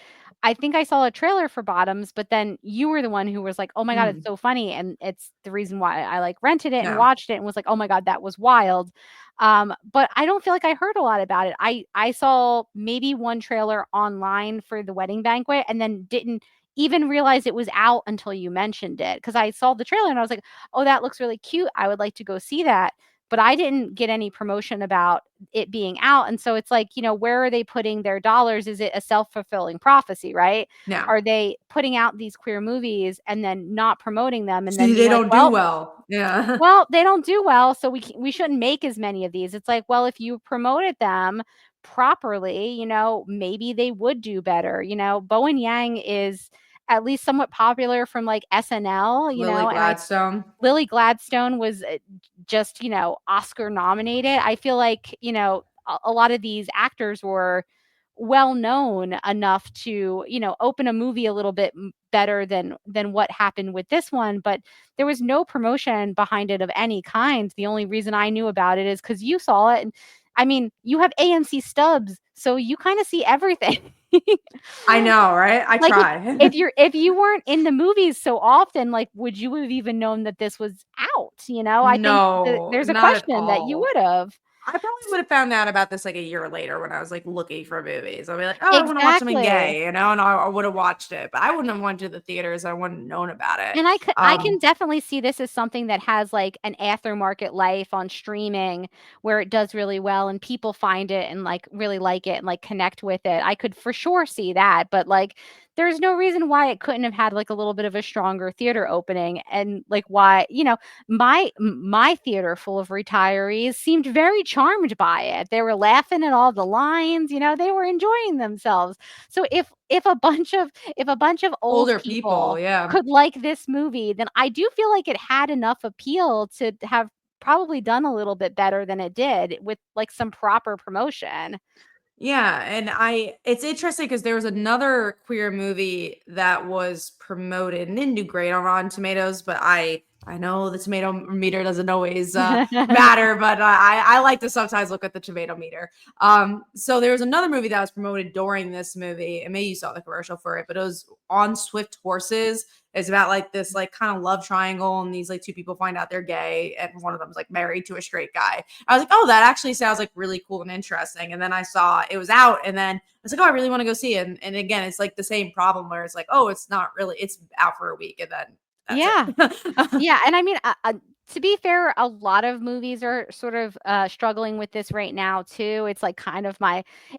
I think I saw a trailer for Bottoms, but then you were the one who was like, "Oh my god, it's mm, so funny!" And it's the reason why I like rented it and yeah, watched it and was like, "Oh my god, that was wild." But I don't feel like I heard a lot about it. I saw maybe one trailer online for the Wedding Banquet, and then didn't even realize it was out until you mentioned it, because I saw the trailer and I was like, "Oh, that looks really cute. I would like to go see that." But I didn't get any promotion about it being out. And so it's like, you know, where are they putting their dollars? Is it a self-fulfilling prophecy, right? yeah. Are they putting out these queer movies and then not promoting them and then See, being they like, don't do "Well, well. Yeah. they don't do well, so we shouldn't make as many of these." It's like, well, if you promoted them properly, you know, maybe they would do better. You know, Bowen Yang is at least somewhat popular from like SNL, you Lily know, and I Gladstone. Lily Gladstone was just, you know, Oscar nominated. I feel like, you know, a lot of these actors were well known enough to, you know, open a movie a little bit better than what happened with this one. But there was no promotion behind it of any kind. The only reason I knew about it is because you saw it. And I mean, you have AMC stubs, so you kind of see everything. I know, right? I Like, try. if you weren't in the movies so often, like, would you have even known that this was out, you know? I think No, there's a not at question that you all. would've. I probably would have found out about this like a year later when I was like looking for movies. I'll be like, oh, I want to watch something Exactly. gay, you know, and I would have watched it, but I wouldn't have went to the theaters. I wouldn't have known about it. And I can Um, definitely see this as something that has, like, an aftermarket life on streaming where it does really well and people find it and, like, really like it and, like, connect with it. I could for sure see that, but, like, there's no reason why it couldn't have had, like, a little bit of a stronger theater opening. And, like, why, you know, my theater full of retirees seemed very charmed by it. They were laughing at all the lines, you know, they were enjoying themselves. So if a bunch of old older people, people yeah. could like this movie, then I do feel like it had enough appeal to have probably done a little bit better than it did with, like, some proper promotion. Yeah, and it's interesting because there was another queer movie that was promoted and didn't do great on Rotten Tomatoes, but I know the tomato meter doesn't always matter, but I like to sometimes look at the tomato meter. So there was another movie that was promoted during this movie, and maybe you saw the commercial for it, but it was On Swift Horses. It's about like this like kind of love triangle, and these like two people find out they're gay, and one of them's like married to a straight guy. I was like, oh, that actually sounds like really cool and interesting. And then I saw it was out, and then I was like, oh, I really want to go see it. And again, it's like the same problem where it's like, oh, it's not really, it's out for a week, and then that's Yeah. it. Yeah, and I mean, to be fair, a lot of movies are sort of struggling with this right now too. It's like kind of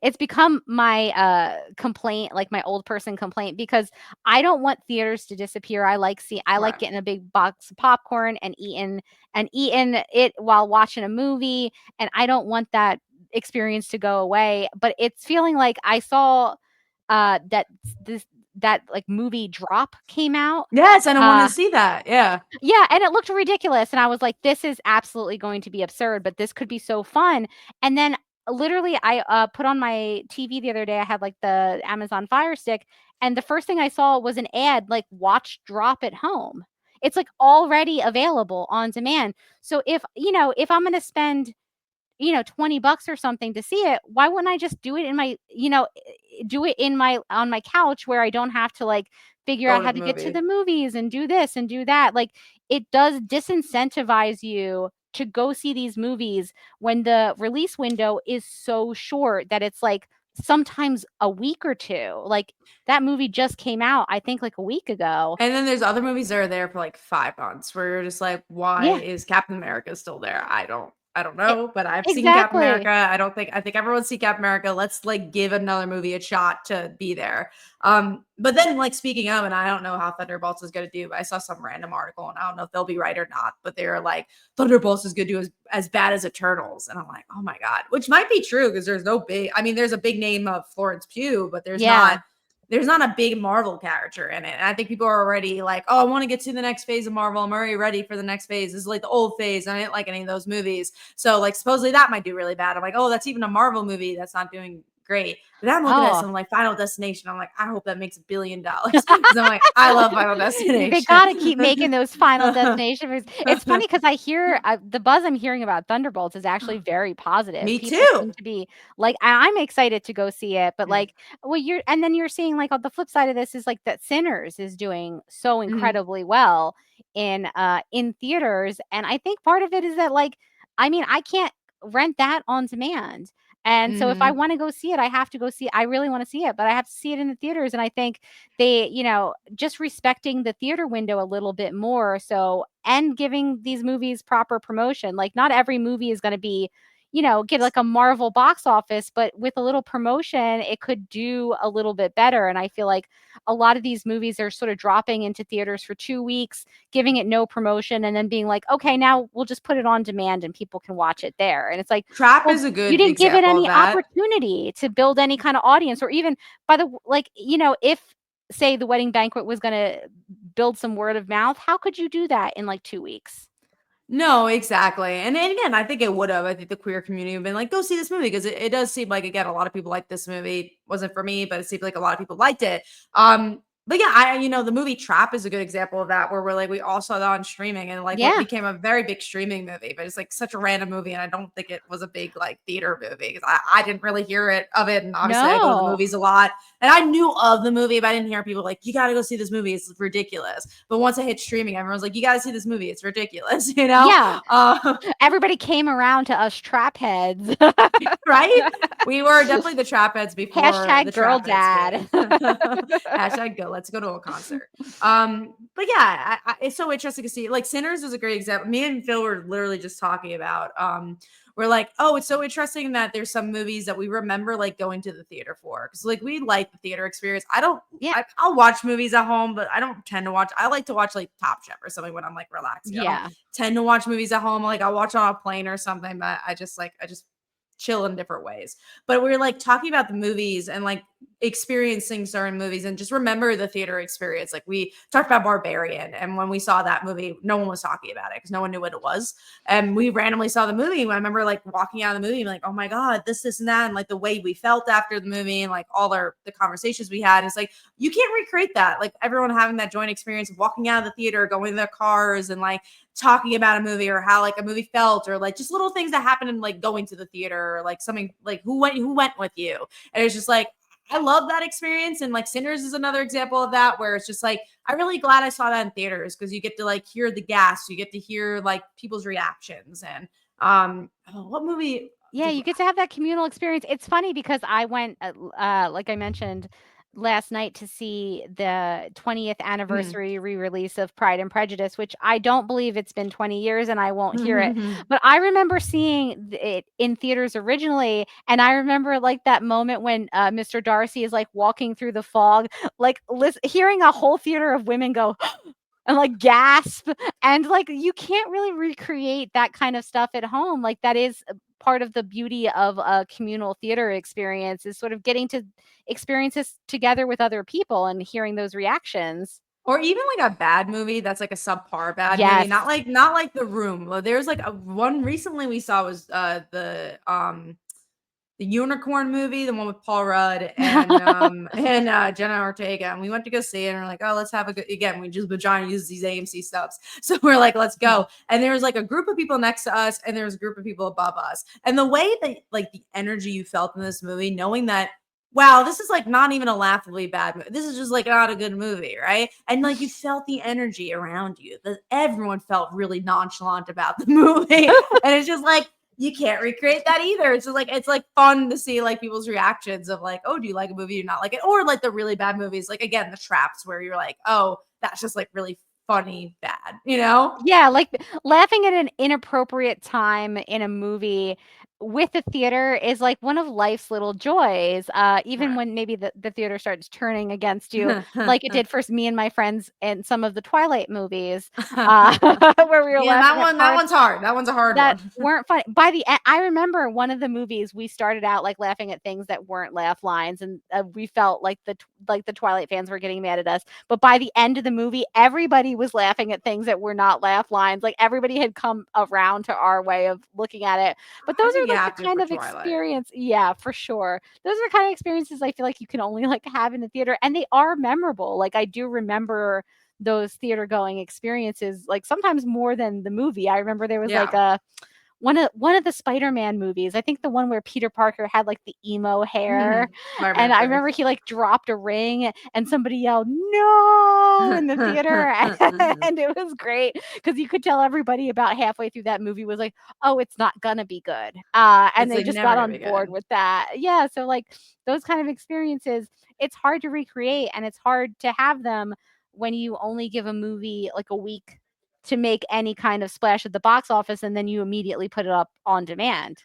it's become my complaint, like my old person complaint, because I don't want theaters to disappear. I like Right. getting a big box of popcorn and eating it while watching a movie, and I don't want that experience to go away. But it's feeling like I saw that this that like movie Drop came out. Yes, and I wanted Uh to see that. Yeah. yeah, and it looked ridiculous, and I was like, "This is absolutely going to be absurd, but this could be so fun." And then literally I, put on my TV the other day. I had, like, the Amazon Fire Stick, and the first thing I saw was an ad, like, "Watch Drop at Home." It's, like, already available on demand. So if, you know, if I'm gonna spend $20 or something to see it, why wouldn't I just do it in my, do it in my on my couch where I don't have to like figure Go out to how the to get to the movie. movies and do this and do that. Like it does disincentivize you to go see these movies when the release window is so short that it's like sometimes a week or two. Like that movie just came out, I think like a week ago. And then there's other movies that are there for like 5 months where you're just like, why Yeah. is Captain America still there? I don't E know, but I've seen Captain exactly. America. I think everyone's seen Captain America. Let's like give another movie a shot to be there. But then like speaking of, and I don't know how Thunderbolts is gonna do, but I saw some random article and I don't know if they'll be right or not, but they were like, Thunderbolts is gonna do as bad as Eternals. And I'm like, oh my God, which might be true because there's a big name of Florence Pugh, but Yeah. there's not a big Marvel character in it. And I think people are already like, oh, I want to get to the next phase of Marvel. I'm already ready for the next phase. This is like the old phase. I didn't like any of those movies. So like supposedly that might do really bad. I'm like, oh, that's even a Marvel movie that's not doing great. But I'm looking at Oh. some like Final Destination. I'm like, I hope that makes $1 billion because I'm like, I love Final They Destination. gotta keep making those Final Destination movies. It's funny because I hear, the buzz I'm hearing about Thunderbolts is actually very positive. Me People too. seem to be like, I'm excited to go see it, but, Yeah. like, well, you're seeing, like, on the flip side of this is, like, that Sinners is doing so Mhm. incredibly well in theaters, and I think part of it is that, like, I mean, I can't rent that on demand, and so if I Mhm. wanna go see it, I have to go see it. I really wanna see it, but I have to see it in the theaters, and I think just respecting the theater window a little bit more so and giving these movies proper promotion. Like not every movie is going to be, get like a Marvel box office, but with a little promotion, it could do a little bit better. And I feel like a lot of these movies are sort of dropping into theaters for 2 weeks, giving it no promotion, and then being like, okay, now we'll just put it on demand and people can watch it there. And it's like, Trap well, is a you good didn't give it example of any that. opportunity to build any kind of audience or even by the like, if say the wedding banquet was gonna build some word of mouth, how could you do that in, like, 2 weeks? No, exactly. And again, I think it would have. I think the queer community would have been like, go see this movie because it does seem like again a lot of people like this movie. Wasn't for me, but it seemed like a lot of people liked it. But yeah, the movie Trap is a good example of that, where we're like we all saw that on streaming and like what Yeah. became a very big streaming movie, but it's like such a random movie, and I don't think it was a big like theater movie because I didn't really hear it of it, and obviously I go to the No. movies a lot, and I knew of the movie, but I didn't hear people like you got to go see this movie. It's ridiculous. But once I hit streaming, everyone's like, you got to see this movie. It's ridiculous, you know? Yeah. Uh, Everybody came around to us trap heads. right? We were definitely the trap heads before the Hashtag girl trap heads dad. came. Hashtag go. Let's go to a concert. But yeah, it's so interesting to see. Like Sinners is a great example. Me and Phil were literally just talking about. We're like, oh, it's so interesting that there's some movies that we remember like going to the theater for because like we like the theater experience. I don't. Yeah. I'll watch movies at home, but I don't tend to watch. I like to watch like Top Chef or something when I'm like relaxing. I don't Yeah. tend to watch movies at home. Like I'll watch on a plane or something, but I just chill in different ways. But we're like talking about the movies and like experiencing certain movies and just remember the theater experience. Like we talked about Barbarian, and when we saw that movie, no one was talking about it because no one knew what it was. And we randomly saw the movie. And I remember like walking out of the movie and like, oh my God, this, and that, and like the way we felt after the movie and like all the conversations we had. It's like you can't recreate that. Like everyone having that joint experience of walking out of the theater, going to their cars and like talking about a movie or how like a movie felt or like just little things that happen in like going to the theater or like something like who went with you. And it's just like I love that experience. And like Sinners is another example of that where it's just like I'm really glad I saw that in theaters because you get to like hear the gas, you get to hear like people's reactions. And what movie Yeah, did you get to have that communal experience. It's funny because I went, like I mentioned last night to see the 20th mm. anniversary re-release of Pride and Prejudice, which I don't believe it's been 20 years and I won't hear it. But I remember seeing it in theaters originally, and I remember like that moment when Mr. Darcy is like walking through the fog, like hearing a whole theater of women go and like gasp and like you can't really recreate that kind of stuff at home. Like that is part of the beauty of a communal theater experience is sort of getting to experience this together with other people and hearing those reactions. Or even like a bad movie that's like a subpar bad movie, Yes. not like The Room. Well, there's like a one recently we saw was the the unicorn movie, the one with Paul Rudd and Jenna Ortega. And we went to go see it and we're like, oh, let's have a good again. We just been trying to use these AMC stubs. So we're like, let's go. And there was like a group of people next to us and there was a group of people above us. And the way that like the energy you felt in this movie, knowing that wow, this is like not even a laughably bad movie. This is just like not a good movie, right? And like you felt the energy around you. That everyone felt really nonchalant about the movie. And it's just like you can't recreate that either. It's just like it's like fun to see like people's reactions of like, oh, do you like a movie? Do not like it, or like the really bad movies, like again, the traps where you're like, oh, that's just like really funny bad, you know? Yeah, like, laughing at an inappropriate time in a movie with the theater is, like, one of life's little joys, even Right. when maybe the theater starts turning against you, like it did for me and my friends in some of the Twilight movies, where we were Yeah, that laughing at one, that parts one's hard. That one's a hard that one. weren't funny. By the end, I remember one of the movies, we started out, like, laughing at things that weren't laugh lines, and, we felt like the Twilight fans were getting mad at us, but by the end of the movie, everybody was laughing at things that were not laugh lines, like, everybody had come around to our way of looking at it, but those I are, think you like, the have to kind for of Twilight. experience. Yeah, for sure. Those are the kind of experiences I feel like you can only, like, have in the theater, and they are memorable. Like, I do remember those theater going experiences, like, sometimes more than the movie. I remember there was, like, Yeah. a one of the Spider-Man movies, I think the one where Peter Parker had, like, the emo hair, and Spider-Man I 3. remember he, like, dropped a ring and somebody yelled, "No!" in the theater, and it was great because you could tell everybody about halfway through that movie was like, "Oh, it's not gonna be good," and It's they like just never got gonna on be board good. with that. Yeah, so, like, those kind of experiences, it's hard to recreate, and it's hard to have them when you only give a movie, like, a week to make any kind of splash at the box office, and then you immediately put it up on demand.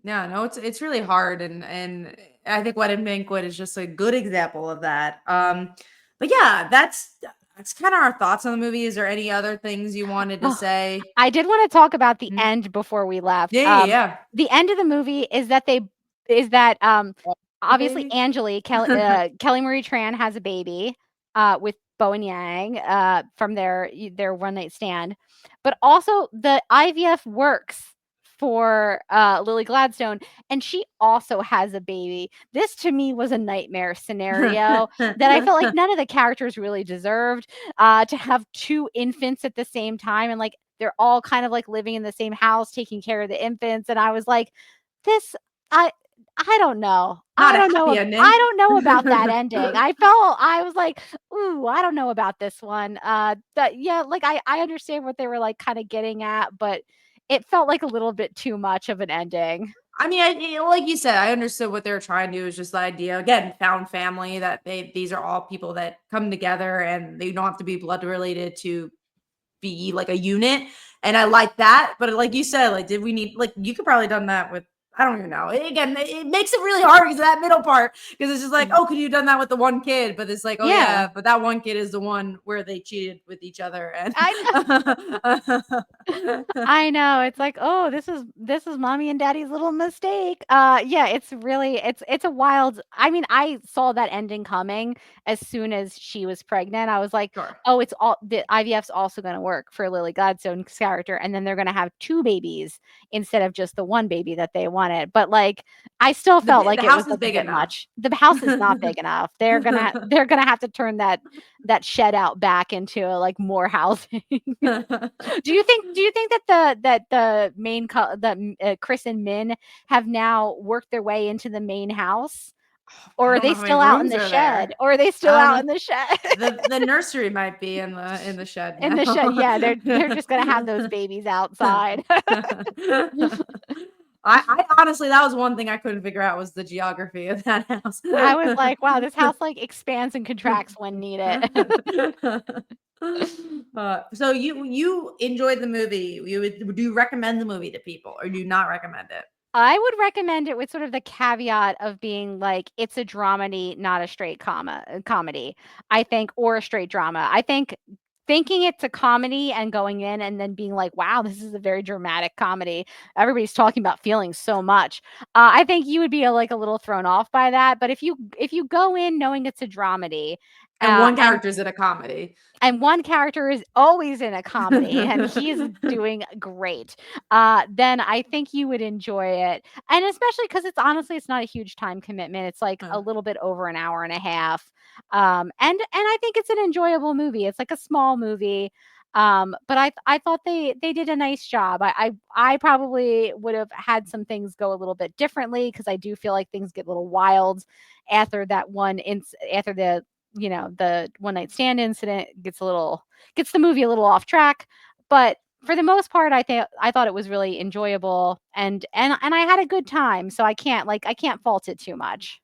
Yeah, no, it's really hard, and I think Wedding Banquet is just a good example of that. But yeah, that's kind of our thoughts on the movie. Is there any other things you wanted to Oh, say? I did wanna talk about the Mhm. end before we left. Yeah, yeah, yeah. The end of the movie is that, The obviously baby. Angeli, Kelly Marie Tran has a baby, with Bowen Yang, from their one night stand, but also the IVF works for, Lily Gladstone, and she also has a baby. This to me was a nightmare scenario that I felt like none of the characters really deserved, to have 2 infants at the same time, and, like, they're all kind of, like, living in the same house, taking care of the infants, and I was like, "This I I don't know. Not a happy I ending. don't know about that ending." I was like, "Ooh, I don't know about this one." That yeah, like, I understand what they were, like, kinda getting at, but it felt like a little bit too much of an ending. I mean, like you said, I understood what they were trying to do. Is just the idea again, found family that these are all people that come together and they don't have to be blood related to be like a unit, and I like that, but like you said, like, did we need like, you could probably done that with I don't even know. Again, it makes it really hard because that middle part, because it's just like, Mm. oh, could you have done that with the one kid? But it's like, oh Yeah. yeah, but that one kid is the one where they cheated with each other and I I know, it's like, "Oh, this is mommy and daddy's little mistake." Yeah, it's really it's a wild I mean, I saw that ending coming as soon as she was pregnant. I was like, Sure. "Oh, it's all the IVF's also gonna work for Lily Gladstone's character, and then they're gonna have 2 babies instead of just the 1 baby that they wanted." But, like, I still felt The like it was, house is like, a big bit enough. much. The house is not big enough. They're gonna have to turn that shed out back into, like, more housing. Do you think that the main Chris and Min have now worked their way into the main house? I Or are don't they know how many still out in rooms the are shed? there. Or are they still I don't out know. in the shed? The nursery might be in the shed In the shed, now. yeah, they're just gonna have those babies outside. I honestly, that was one thing I couldn't figure out was the geography of that house. I was like, "Wow, this house, like, expands and contracts when needed." So you enjoyed the movie. Do you recommend the movie to people or do you not recommend it? I would recommend it with sort of the caveat of being like, it's a dramedy, not a straight comedy, I think, or a straight drama. I think thinking it's a comedy and going in and then being like, wow, this is a very dramatic comedy. Everybody's talking about feeling so much. I think you would be like a little thrown off by that. But if you go in knowing it's a dramedy And one And character's in a comedy. one character is always in a comedy, and he's doing great. Then I think you would enjoy it, and especially because it's not a huge time commitment. It's like a Uh, little bit over an hour and a half, and I think it's an enjoyable movie. It's like a small movie, but I thought they did a nice job. I probably would have had some things go a little bit differently because I do feel like things get a little wild after that after the one night stand incident gets the movie a little off track. But for the most part, I thought it was really enjoyable, and I had a good time. So I can't fault it too much.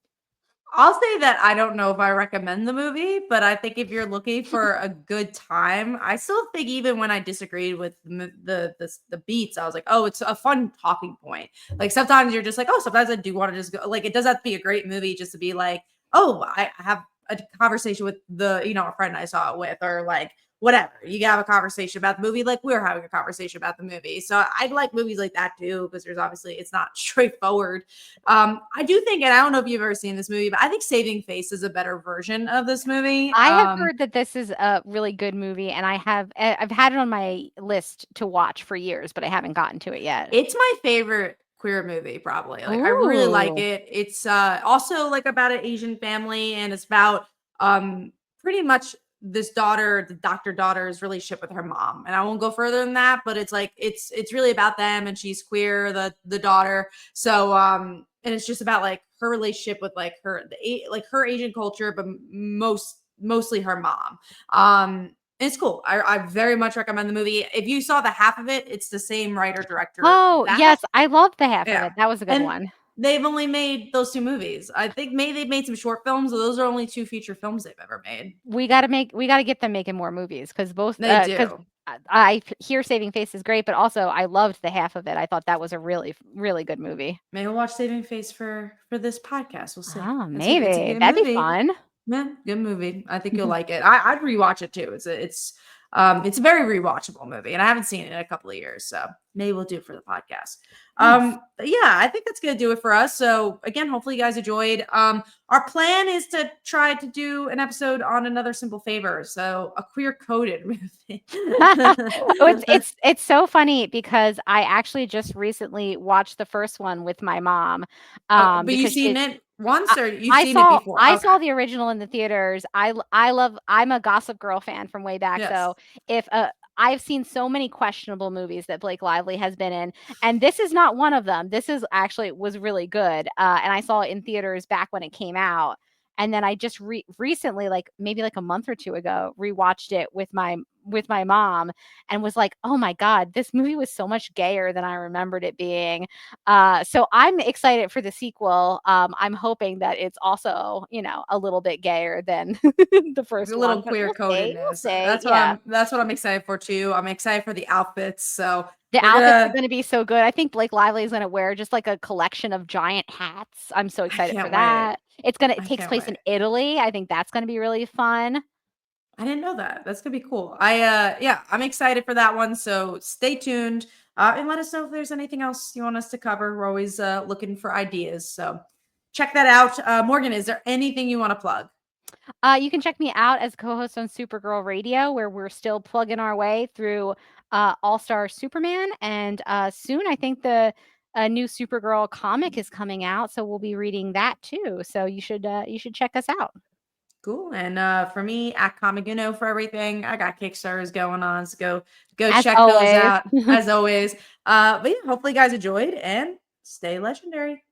I'll say that I don't know if I recommend the movie, but I think if you're looking for a good time, I still think even when I disagreed with the beats, I was like, oh, it's a fun talking point. Like sometimes you're just like, oh, sometimes I do want to just go. Like it doesn't have to be a great movie just to be like, oh, I have a conversation with a friend I saw it with, or like whatever. You can have a conversation about the movie, like we're having a conversation about the movie. So I like movies like that too, because there's obviously it's not straightforward. I do think, and I don't know if you've ever seen this movie, but I think Saving Face is a better version of this movie. I have heard that this is a really good movie, and I've had it on my list to watch for years, but I haven't gotten to it yet. It's my favorite queer movie, probably. Like I really like Ooh. it. It's also like about an Asian family, and it's about pretty much this daughter, the doctor daughter's relationship with her mom. And I won't go further than that, but it's like it's really about them, and she's queer, the daughter. So and it's just about like her relationship with like like her Asian culture, but mostly her mom. It's cool. I very much recommend the movie. If you saw the half of it, it's the same writer director Oh, that. yes, I loved the half of Yeah. it. That was a good And one. they've only made those 2 movies. I think maybe they've made some short films, but those are only 2 feature films they've ever made. We gotta get them making more movies They because do. hear Saving Face is great, but also I loved the half of it. I thought that was a really good movie. Maybe we'll watch Saving Face for this podcast. We'll see. Oh, It's a maybe. good That'd be movie. fun. Yeah, good movie. I think you'll like it. I'd rewatch it too. It's a very rewatchable movie, and I haven't seen it in a couple of years, so maybe we'll do it for the podcast. Nice. But yeah, I think that's gonna do it for us. So again, hopefully you guys enjoyed. Our plan is to try to do an episode on Another Simple Favor, so a queer coded movie. Oh, it's so funny because I actually just recently watched the first one with my mom, Oh, but you've because seen she it once, I or you've seen it before? I Okay. saw the original in the theaters. I'm a Gossip Girl fan from way back, Yes. so if, I've seen so many questionable movies that Blake Lively has been in, and this is not one of them. This is actually was really good, and I saw it in theaters back when it came out, and then I just recently, like, maybe like a month or 2 ago, rewatched it with my mom and was like, "Oh my god, this movie was so much gayer than I remembered it being." So I'm excited for the sequel. I'm hoping that it's also, a little bit gayer than the There's first a one, little but queer we'll see. We'll codedness. see. That's what Yeah. I'm excited for too. I'm excited for the outfits. So The we're outfits are gonna gonna be so good. I think Blake Lively is gonna wear just like a collection of giant hats. I'm so I excited for can't wait. that. It I takes can't place in wait. Italy. I think that's gonna be really fun. I didn't know that. That's gonna be cool. Yeah, I'm excited for that one. So stay tuned. And let us know if there's anything else you want us to cover. We're always looking for ideas. So check that out. Morgan, is there anything you want to plug? You can check me out as co-host on Supergirl Radio, where we're still plugging our way through All Star Superman, and soon I think the new Supergirl comic is coming out, so we'll be reading that too. So you should check us out. Cool. And for me, at Comiguno for everything. I got Kickstarters going on. So go As check those always. out as always. But yeah, hopefully you guys enjoyed and stay legendary.